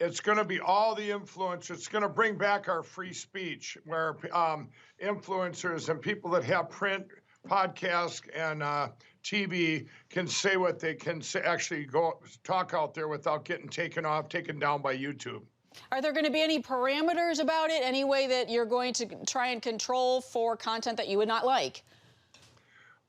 it's going to be all the influence. It's going to bring back our free speech, where influencers and people that have print, podcast, and TV can say what they can say, actually go talk out there without getting taken down by YouTube. Are there going to be any parameters about it? Any way that you're going to try and control for content that you would not like?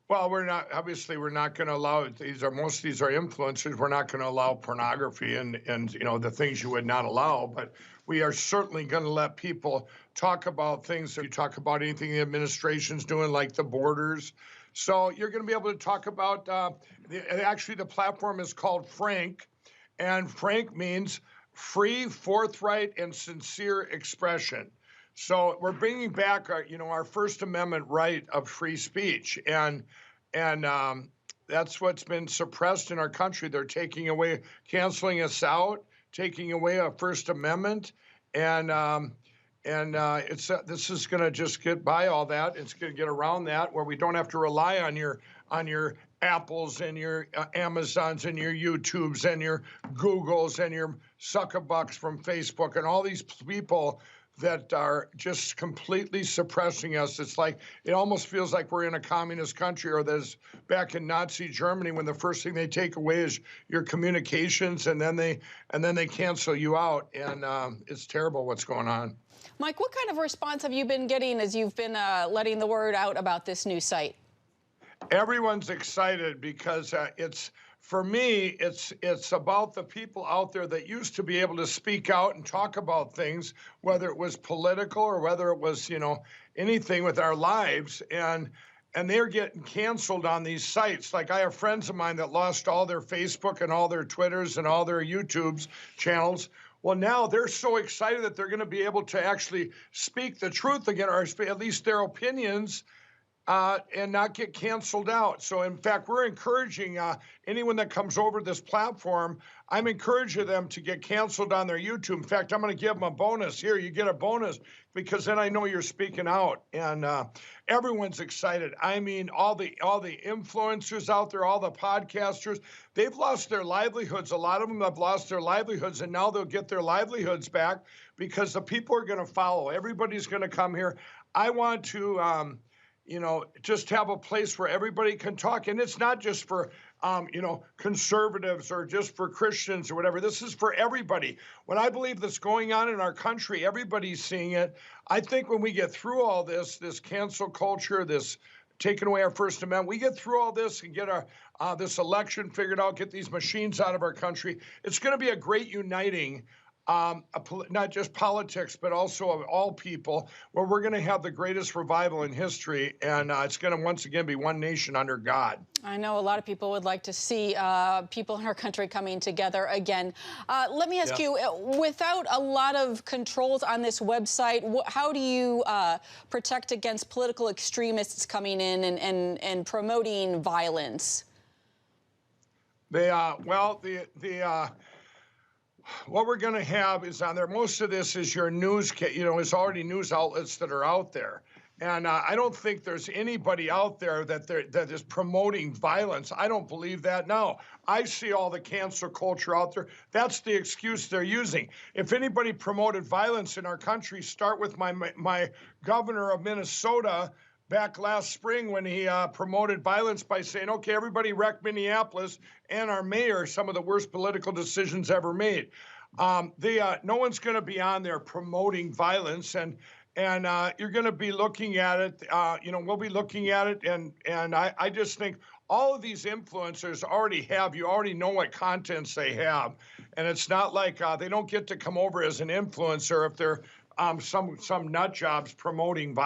Well, we're not going to allow most of these are influencers. We're not going to allow pornography and the things you would not allow, but we are certainly going to let people talk about things. You talk about anything the administration's doing, like the borders. So you're going to be able to talk about actually the platform is called Frank, and Frank means free, forthright, and sincere expression. So we're bringing back our First Amendment right of free speech, and that's what's been suppressed in our country. They're canceling us out, taking away our First Amendment, and this is going to just get by all that. It's going to get around that, where we don't have to rely on your Apples and your Amazons and your YouTubes and your Googles and your suckabucks from Facebook and all these people that are just completely suppressing us. It almost feels like we're in a communist country, or there's back in Nazi Germany, when the first thing they take away is your communications, and then they cancel you out, and it's terrible what's going on. Mike, what kind of response have you been getting as you've been letting the word out about this new site? Everyone's excited because for me, it's about the people out there that used to be able to speak out and talk about things, whether it was political or whether it was, anything with our lives, and they're getting canceled on these sites. Like, I have friends of mine that lost all their Facebook and all their Twitters and all their YouTube's channels. Well, now they're so excited that they're going to be able to actually speak the truth again, or at least their opinions, and not get canceled out. So, in fact, we're encouraging anyone that comes over to this platform, I'm encouraging them to get canceled on their YouTube. In fact, I'm going to give them a bonus. Here, you get a bonus, because then I know you're speaking out. And everyone's excited. I mean, all the influencers out there, all the podcasters, they've lost their livelihoods. A lot of them have lost their livelihoods, and now they'll get their livelihoods back because the people are going to follow. Everybody's going to come here. I want to just have a place where everybody can talk. And it's not just for, conservatives or just for Christians or whatever. This is for everybody. What I believe that's going on in our country, everybody's seeing it. I think when we get through all this cancel culture, this taking away our First Amendment, we get through all this and get this election figured out, get these machines out of our country, it's going to be a great uniting, not just politics, but also of all people, where we're going to have the greatest revival in history, and it's going to once again be one nation under God. I know a lot of people would like to see people in our country coming together again. Let me ask you, without a lot of controls on this website, how do you protect against political extremists coming in and promoting violence? What we're going to have is on there, most of this is your news, it's already news outlets that are out there. And I don't think there's anybody out there that is promoting violence. I don't believe that. No, I see all the cancel culture out there. That's the excuse they're using. If anybody promoted violence in our country, start with my governor of Minnesota back last spring, when he promoted violence by saying, okay, everybody wreck Minneapolis, and our mayor, some of the worst political decisions ever made. No one's going to be on there promoting violence, and you're going to be looking at it. We'll be looking at it, and I just think all of these influencers you already know what contents they have, and it's not like they don't get to come over as an influencer if they're some nut jobs promoting violence.